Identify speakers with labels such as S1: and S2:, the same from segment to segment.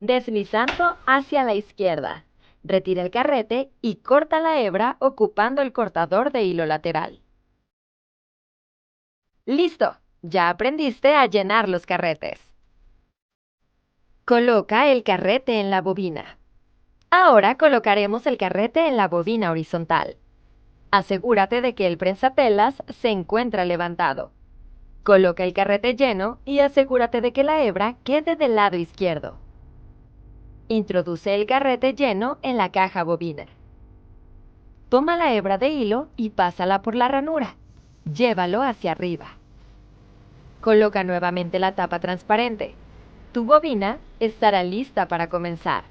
S1: deslizando hacia la izquierda. Retira el carrete y corta la hebra ocupando el cortador de hilo lateral. ¡Listo! Ya aprendiste a llenar los carretes. Coloca el carrete en la bobina. Ahora colocaremos el carrete en la bobina horizontal. Asegúrate de que el prensatelas se encuentra levantado. Coloca el carrete lleno y asegúrate de que la hebra quede del lado izquierdo. Introduce el carrete lleno en la caja bobina. Toma la hebra de hilo y pásala por la ranura. Llévalo hacia arriba. Coloca nuevamente la tapa transparente. Tu bobina estará lista para comenzar.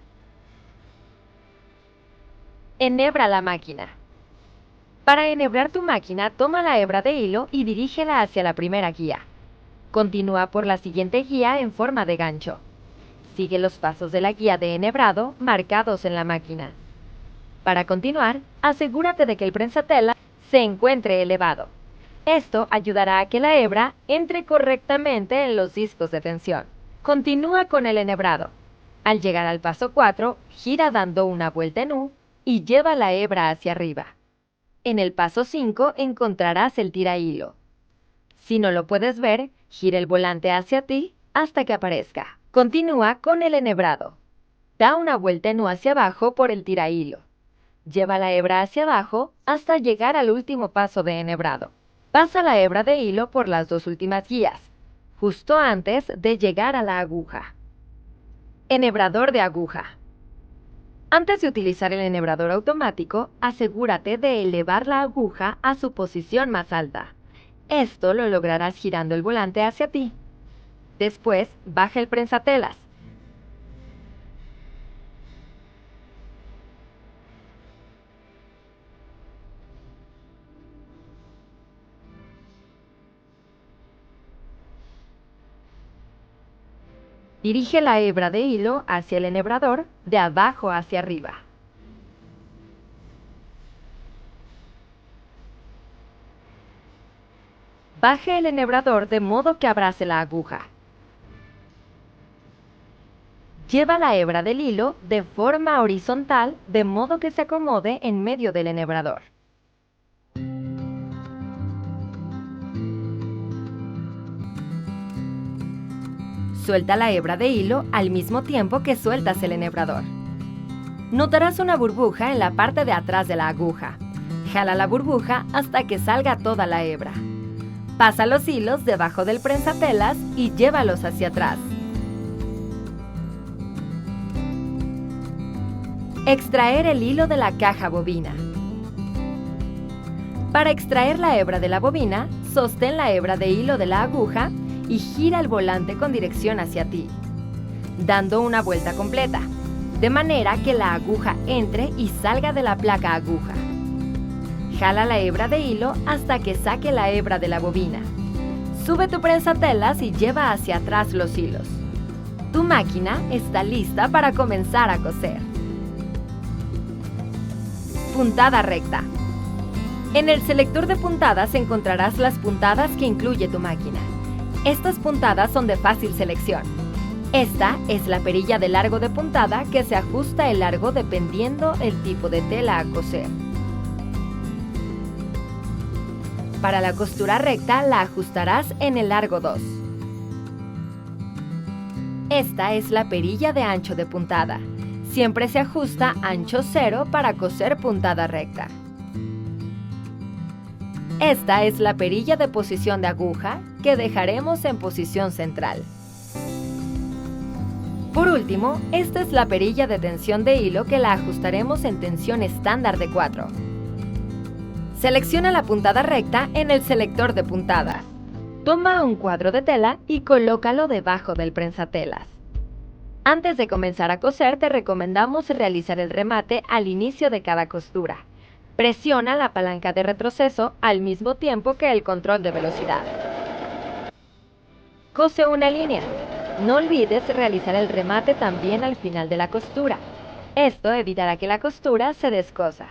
S1: Enhebra la máquina. Para enhebrar tu máquina, toma la hebra de hilo y dirígela hacia la primera guía. Continúa por la siguiente guía en forma de gancho. Sigue los pasos de la guía de enhebrado marcados en la máquina. Para continuar, asegúrate de que el prensatela se encuentre elevado. Esto ayudará a que la hebra entre correctamente en los discos de tensión. Continúa con el enhebrado. Al llegar al paso 4, gira dando una vuelta en U y lleva la hebra hacia arriba. En el paso 5 encontrarás el tirahilo. Si no lo puedes ver, gira el volante hacia ti hasta que aparezca. Continúa con el enhebrado. Da una vuelta en U hacia abajo por el tirahilo. Lleva la hebra hacia abajo hasta llegar al último paso de enhebrado. Pasa la hebra de hilo por las dos últimas guías, justo antes de llegar a la aguja. Enhebrador de aguja. Antes de utilizar el enhebrador automático, asegúrate de elevar la aguja a su posición más alta. Esto lo lograrás girando el volante hacia ti. Después, baja el prensatelas. Dirige la hebra de hilo hacia el enhebrador de abajo hacia arriba. Baje el enhebrador de modo que abrace la aguja. Lleva la hebra del hilo de forma horizontal de modo que se acomode en medio del enhebrador. Suelta la hebra de hilo al mismo tiempo que sueltas el enhebrador. Notarás una burbuja en la parte de atrás de la aguja. Jala la burbuja hasta que salga toda la hebra. Pasa los hilos debajo del prensatelas y llévalos hacia atrás. Extraer el hilo de la caja bobina. Para extraer la hebra de la bobina, sostén la hebra de hilo de la aguja y gira el volante con dirección hacia ti, dando una vuelta completa, de manera que la aguja entre y salga de la placa aguja. Jala la hebra de hilo hasta que saque la hebra de la bobina. Sube tu prensatelas y lleva hacia atrás los hilos. Tu máquina está lista para comenzar a coser. Puntada recta. En el selector de puntadas encontrarás las puntadas que incluye tu máquina. Estas puntadas son de fácil selección. Esta es la perilla de largo de puntada que se ajusta el largo dependiendo el tipo de tela a coser. Para la costura recta la ajustarás en el largo 2. Esta es la perilla de ancho de puntada. Siempre se ajusta ancho 0 para coser puntada recta. Esta es la perilla de posición de aguja que dejaremos en posición central. Por último, esta es la perilla de tensión de hilo que la ajustaremos en tensión estándar de 4. Selecciona la puntada recta en el selector de puntadas. Toma un cuadro de tela y colócalo debajo del prensatelas. Antes de comenzar a coser, te recomendamos realizar el remate al inicio de cada costura. Presiona la palanca de retroceso al mismo tiempo que el control de velocidad. Cose una línea. No olvides realizar el remate también al final de la costura. Esto evitará que la costura se descosa.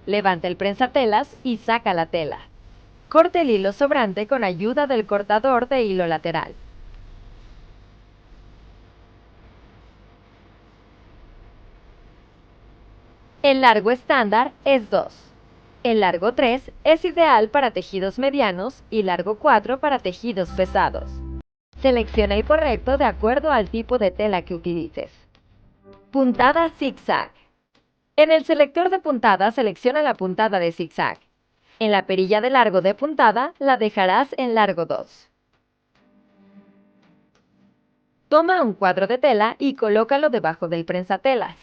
S1: Levanta el prensatelas y saca la tela. Corte el hilo sobrante con ayuda del cortador de hilo lateral. El largo estándar es 2. El largo 3 es ideal para tejidos medianos y largo 4 para tejidos pesados. Selecciona el correcto de acuerdo al tipo de tela que utilices. Puntada zigzag. En el selector de puntada selecciona la puntada de zigzag. En la perilla de largo de puntada la dejarás en largo 2. Toma un cuadro de tela y colócalo debajo del prensatelas.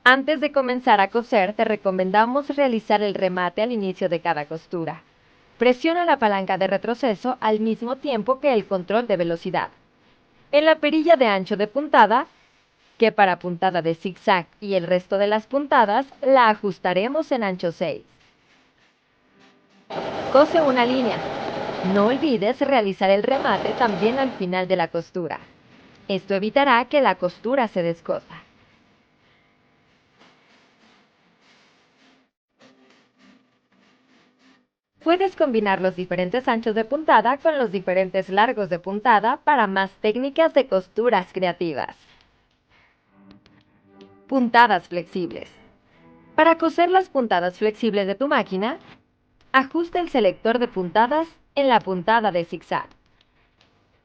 S1: Antes de comenzar a coser, te recomendamos realizar el remate al inicio de cada costura. Presiona la palanca de retroceso al mismo tiempo que el control de velocidad. En la perilla de ancho de puntada, que para puntada de zigzag y el resto de las puntadas, la ajustaremos en ancho 6. Cose una línea. No olvides realizar el remate también al final de la costura. Esto evitará que la costura se descosa. Puedes combinar los diferentes anchos de puntada con los diferentes largos de puntada para más técnicas de costuras creativas. Puntadas flexibles. Para coser las puntadas flexibles de tu máquina, ajusta el selector de puntadas en la puntada de zigzag.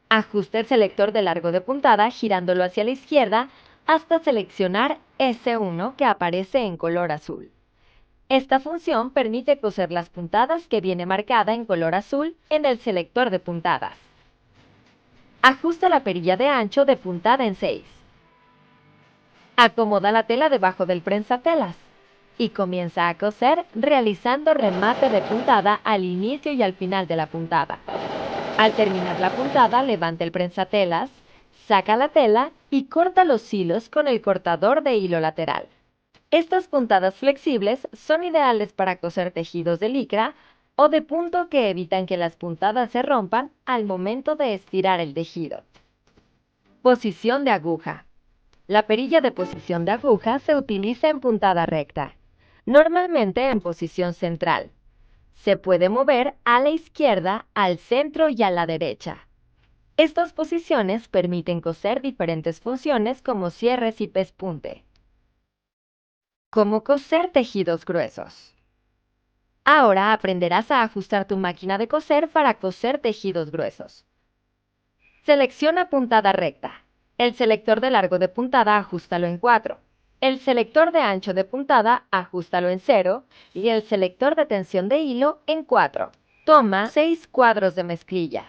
S1: Ajusta el selector de largo de puntada girándolo hacia la izquierda hasta seleccionar S1 que aparece en color azul. Esta función permite coser las puntadas que viene marcada en color azul en el selector de puntadas. Ajusta la perilla de ancho de puntada en 6. Acomoda la tela debajo del prensatelas y comienza a coser realizando remate de puntada al inicio y al final de la puntada. Al terminar la puntada, levanta el prensatelas, saca la tela y corta los hilos con el cortador de hilo lateral. Estas puntadas flexibles son ideales para coser tejidos de licra o de punto que evitan que las puntadas se rompan al momento de estirar el tejido. Posición de aguja. La perilla de posición de aguja se utiliza en puntada recta, normalmente en posición central. Se puede mover a la izquierda, al centro y a la derecha. Estas posiciones permiten coser diferentes funciones como cierres y pespunte. Cómo coser tejidos gruesos. Ahora aprenderás a ajustar tu máquina de coser para coser tejidos gruesos. Selecciona puntada recta. El selector de largo de puntada ajústalo en 4. El selector de ancho de puntada ajústalo en 0 y el selector de tensión de hilo en 4. Toma 6 cuadros de mezclilla.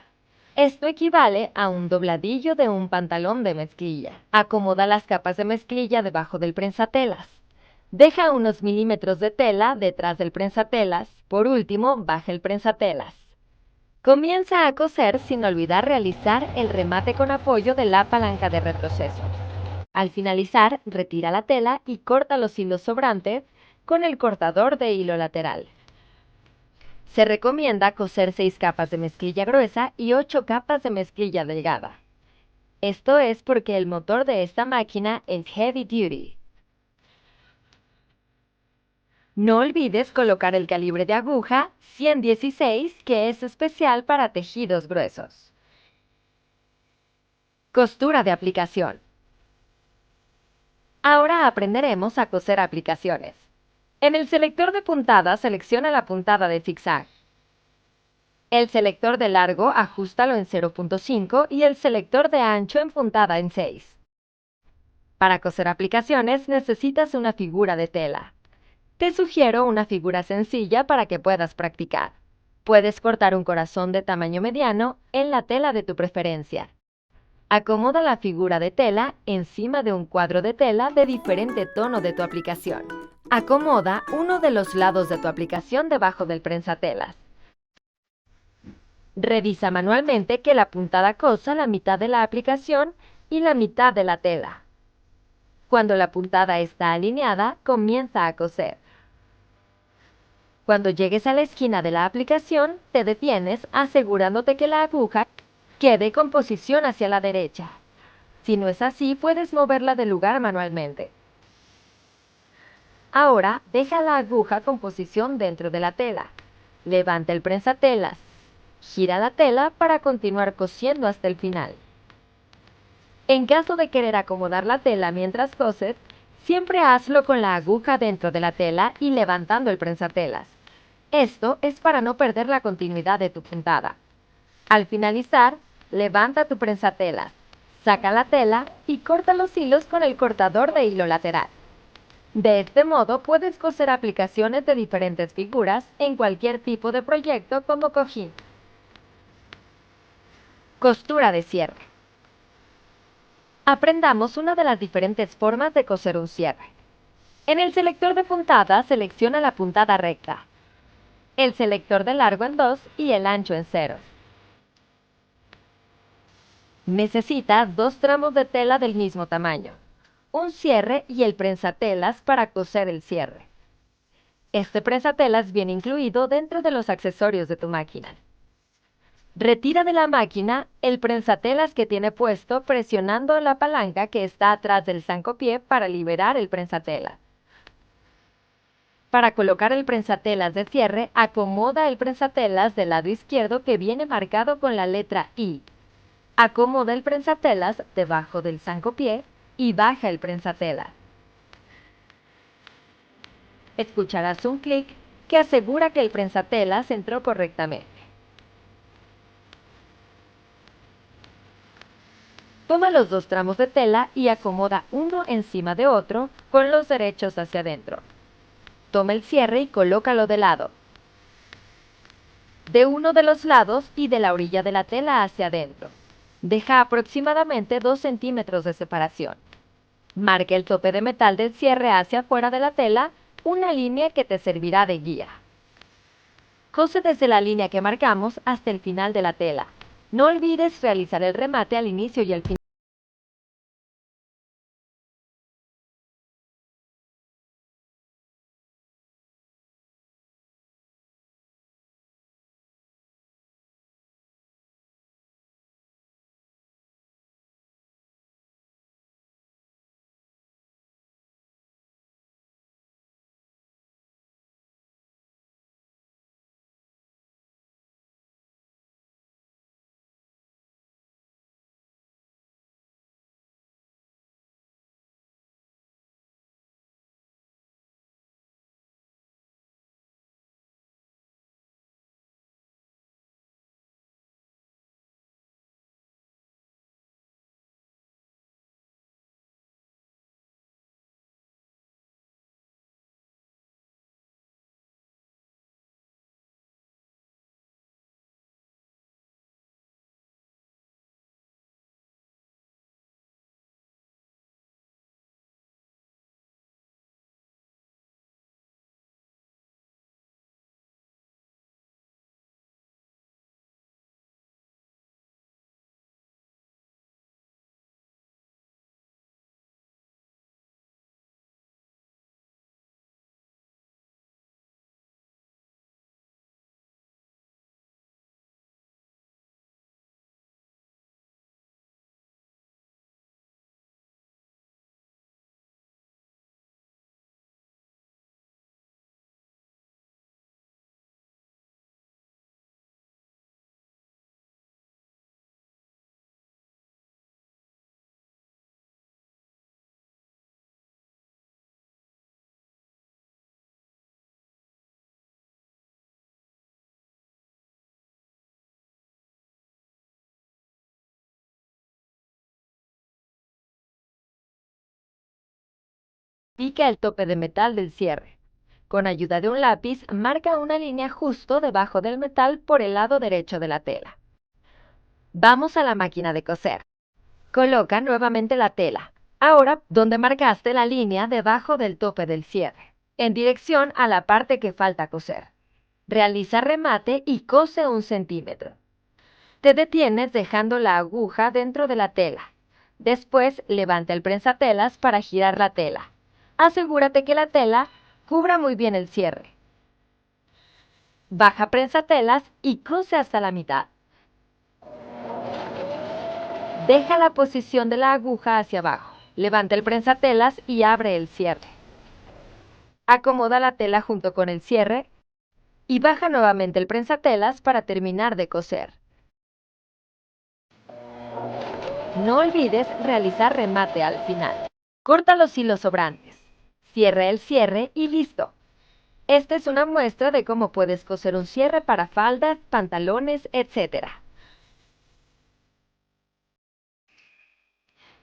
S1: Esto equivale a un dobladillo de un pantalón de mezclilla. Acomoda las capas de mezclilla debajo del prensatelas. Deja unos milímetros de tela detrás del prensatelas. Por último, baja el prensatelas. Comienza a coser sin olvidar realizar el remate con apoyo de la palanca de retroceso. Al finalizar, retira la tela y corta los hilos sobrantes con el cortador de hilo lateral. Se recomienda coser 6 capas de mezclilla gruesa y 8 capas de mezclilla delgada. Esto es porque el motor de esta máquina es heavy duty. No olvides colocar el calibre de aguja 116, que es especial para tejidos gruesos. Costura de aplicación. Ahora aprenderemos a coser aplicaciones. En el selector de puntada selecciona la puntada de zigzag. El selector de largo ajústalo en 0.5 y el selector de ancho en puntada en 6. Para coser aplicaciones necesitas una figura de tela. Te sugiero una figura sencilla para que puedas practicar. Puedes cortar un corazón de tamaño mediano en la tela de tu preferencia. Acomoda la figura de tela encima de un cuadro de tela de diferente tono de tu aplicación. Acomoda uno de los lados de tu aplicación debajo del prensatelas. Revisa manualmente que la puntada cosa la mitad de la aplicación y la mitad de la tela. Cuando la puntada está alineada, comienza a coser. Cuando llegues a la esquina de la aplicación, te detienes asegurándote que la aguja quede con posición hacia la derecha. Si no es así, puedes moverla del lugar manualmente. Ahora, deja la aguja con posición dentro de la tela. Levanta el prensatelas. Gira la tela para continuar cosiendo hasta el final. En caso de querer acomodar la tela mientras coses, Siempre hazlo con la aguja dentro de la tela y levantando el prensatelas. Esto es para no perder la continuidad de tu puntada. Al finalizar, levanta tu prensatelas, saca la tela y corta los hilos con el cortador de hilo lateral. De este modo puedes coser aplicaciones de diferentes figuras en cualquier tipo de proyecto como cojín. Costura de cierre. Aprendamos una de las diferentes formas de coser un cierre. En el selector de puntada selecciona la puntada recta, el selector de largo en 2 y el ancho en 0. Necesitas 2 tramos de tela del mismo tamaño, un cierre y el prensatelas para coser el cierre. Este prensatelas viene incluido dentro de los accesorios de tu máquina. Retira de la máquina el prensatelas que tiene puesto presionando la palanca que está atrás del zancopié para liberar el prensatelas. Para colocar el prensatelas de cierre, acomoda el prensatelas del lado izquierdo que viene marcado con la letra I. Acomoda el prensatelas debajo del zancopié y baja el prensatelas. Escucharás un clic que asegura que el prensatelas entró correctamente. Toma los 2 tramos de tela y acomoda uno encima de otro con los derechos hacia adentro. Toma el cierre y colócalo de lado, de uno de los lados y de la orilla de la tela hacia adentro. Deja aproximadamente 2 centímetros de separación. Marca el tope de metal del cierre hacia afuera de la tela, una línea que te servirá de guía. Cose desde la línea que marcamos hasta el final de la tela. No olvides realizar el remate al inicio y al final. Pica el tope de metal del cierre. Con ayuda de un lápiz, marca una línea justo debajo del metal por el lado derecho de la tela. Vamos a la máquina de coser. Coloca nuevamente la tela, ahora donde marcaste la línea debajo del tope del cierre, en dirección a la parte que falta coser. Realiza remate y cose 1 centímetro. Te detienes dejando la aguja dentro de la tela. Después, levanta el prensatelas para girar la tela. Asegúrate que la tela cubra muy bien el cierre. Baja prensatelas y cose hasta la mitad. Deja la posición de la aguja hacia abajo. Levanta el prensatelas y abre el cierre. Acomoda la tela junto con el cierre y baja nuevamente el prensatelas para terminar de coser. No olvides realizar remate al final. Corta los hilos sobrantes. Cierra el cierre y listo. Esta es una muestra de cómo puedes coser un cierre para faldas, pantalones, etc.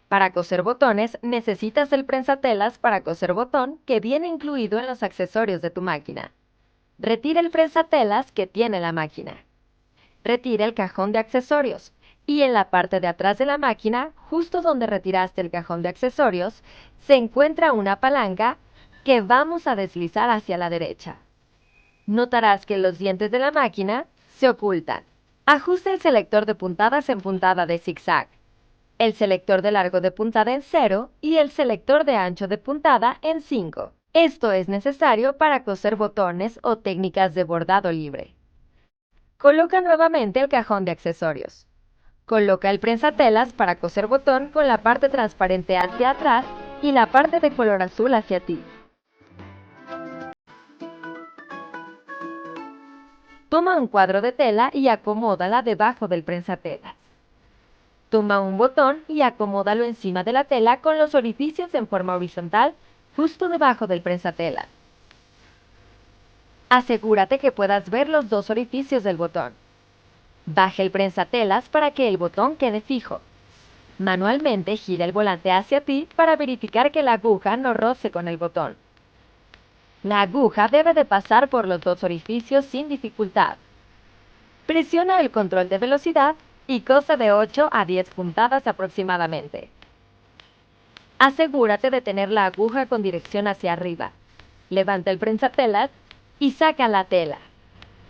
S1: Para coser botones, necesitas el prensatelas para coser botón que viene incluido en los accesorios de tu máquina. Retira el prensatelas que tiene la máquina. Retira el cajón de accesorios. Y en la parte de atrás de la máquina, justo donde retiraste el cajón de accesorios, se encuentra una palanca que vamos a deslizar hacia la derecha. Notarás que los dientes de la máquina se ocultan. Ajusta el selector de puntadas en puntada de zigzag, el selector de largo de puntada en 0 y el selector de ancho de puntada en 5. Esto es necesario para coser botones o técnicas de bordado libre. Coloca nuevamente el cajón de accesorios. Coloca el prensatelas para coser botón con la parte transparente hacia atrás y la parte de color azul hacia ti. Toma un cuadro de tela y acomódala debajo del prensatelas. Toma un botón y acomódalo encima de la tela con los orificios en forma horizontal justo debajo del prensatelas. Asegúrate que puedas ver los dos orificios del botón. Baja el prensatelas para que el botón quede fijo. Manualmente gira el volante hacia ti para verificar que la aguja no roce con el botón. La aguja debe de pasar por los dos orificios sin dificultad. Presiona el control de velocidad y cose de 8 a 10 puntadas aproximadamente. Asegúrate de tener la aguja con dirección hacia arriba. Levanta el prensatelas y saca la tela.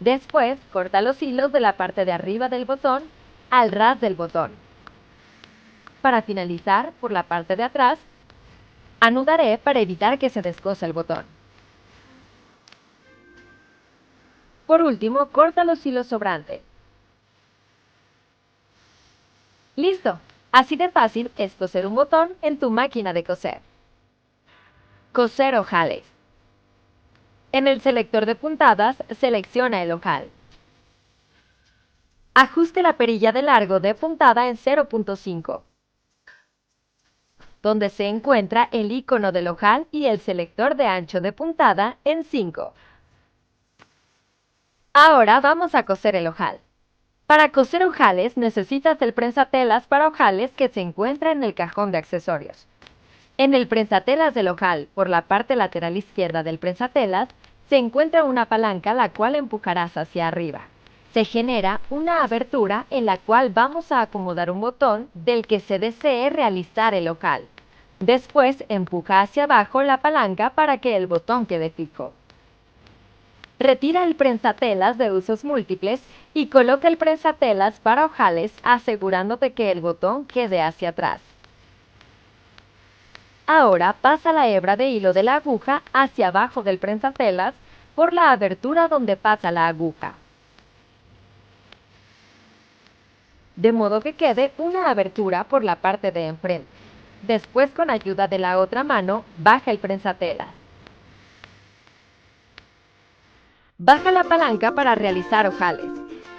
S1: Después, corta los hilos de la parte de arriba del botón al ras del botón. Para finalizar, por la parte de atrás, anudaré para evitar que se descose el botón. Por último, corta los hilos sobrantes. ¡Listo! Así de fácil es coser un botón en tu máquina de coser. Coser ojales. En el selector de puntadas, selecciona el ojal. Ajuste la perilla de largo de puntada en 0.5, donde se encuentra el icono del ojal y el selector de ancho de puntada en 5. Ahora vamos a coser el ojal. Para coser ojales necesitas el prensatelas para ojales que se encuentra en el cajón de accesorios. En el prensatelas del ojal, por la parte lateral izquierda del prensatelas, se encuentra una palanca la cual empujarás hacia arriba. Se genera una abertura en la cual vamos a acomodar un botón del que se desee realizar el ojal. Después empuja hacia abajo la palanca para que el botón quede fijo. Retira el prensatelas de usos múltiples y coloca el prensatelas para ojales asegurándote que el botón quede hacia atrás. Ahora pasa la hebra de hilo de la aguja hacia abajo del prensatelas por la abertura donde pasa la aguja, de modo que quede una abertura por la parte de enfrente. Después, con ayuda de la otra mano, baja el prensatelas. Baja la palanca para realizar ojales.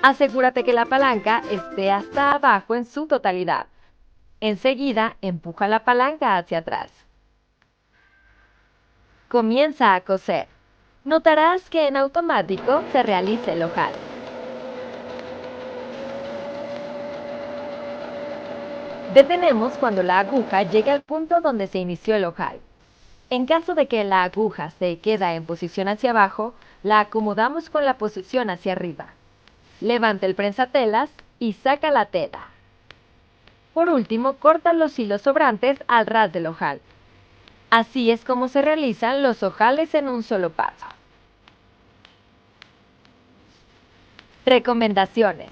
S1: Asegúrate que la palanca esté hasta abajo en su totalidad. Enseguida, empuja la palanca hacia atrás. Comienza a coser. Notarás que en automático se realiza el ojal. Detenemos cuando la aguja llega al punto donde se inició el ojal. En caso de que la aguja se queda en posición hacia abajo, la acomodamos con la posición hacia arriba. Levanta el prensatelas y saca la tela. Por último, corta los hilos sobrantes al ras del ojal. Así es como se realizan los ojales en un solo paso. Recomendaciones.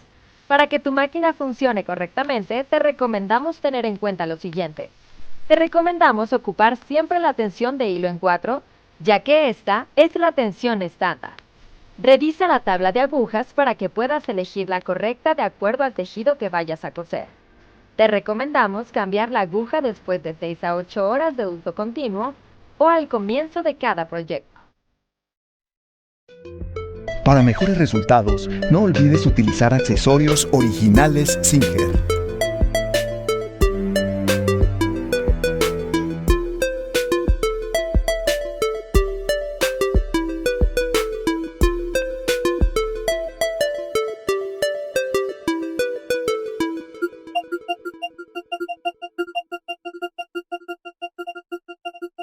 S1: Para que tu máquina funcione correctamente, te recomendamos tener en cuenta lo siguiente. Te recomendamos ocupar siempre la tensión de hilo en 4, ya que esta es la tensión estándar. Revisa la tabla de agujas para que puedas elegir la correcta de acuerdo al tejido que vayas a coser. Te recomendamos cambiar la aguja después de 6 a 8 horas de uso continuo o al comienzo de cada proyecto.
S2: Para mejores resultados, no olvides utilizar accesorios originales Singer.